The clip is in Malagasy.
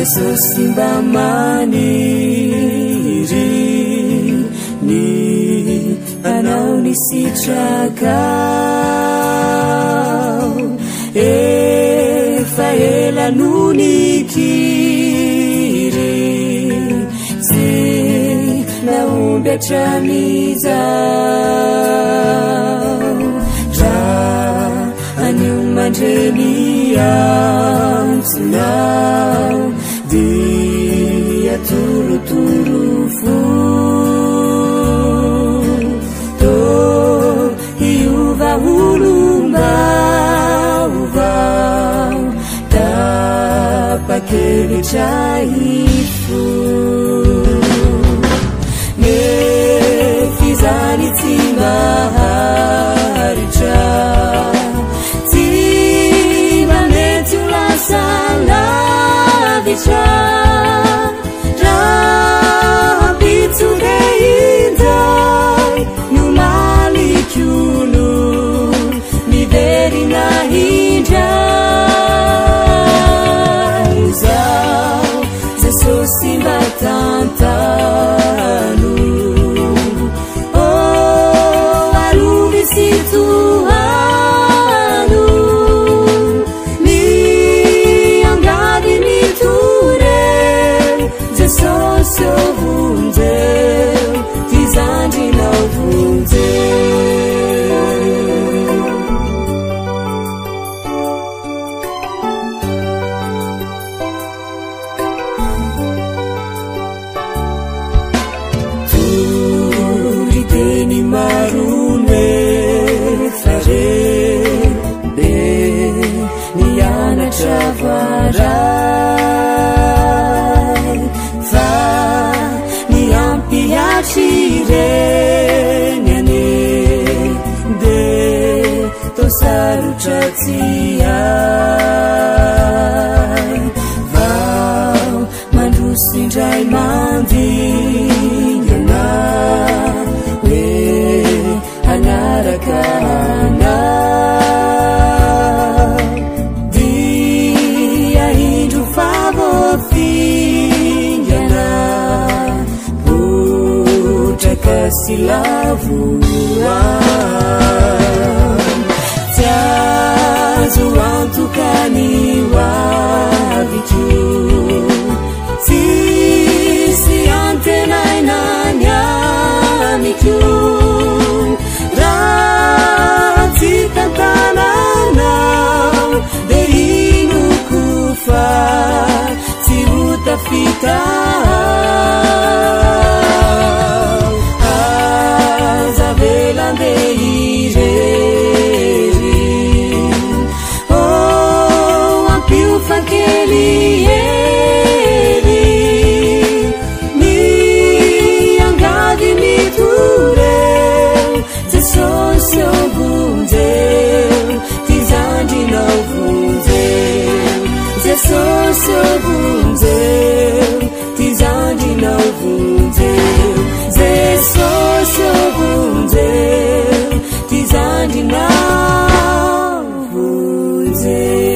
Simba maniry ny anao ny sitrakao efa ela no nikiry ze naomby hatramizao raha anio mandreny antsonao dia turuturu fu to iuva ulumba uva tapakele chaifu ne fizani timaharicha tima netula sala vicha Simba tantanu oh aluvi situanu ni angadi ni ture jeso so vunde tizandi na vunde Travarai fa ni ampiacirenyane de tosarotratsiai vao mandrosindray mandingana hoe hanaraka silavua tazuantukani wavitu sisi antenainanyamiku ratikantananau deinu kufa siutafika so bunzeu tizandi na bunzeu ze so bunzeu tizandi na bunzeu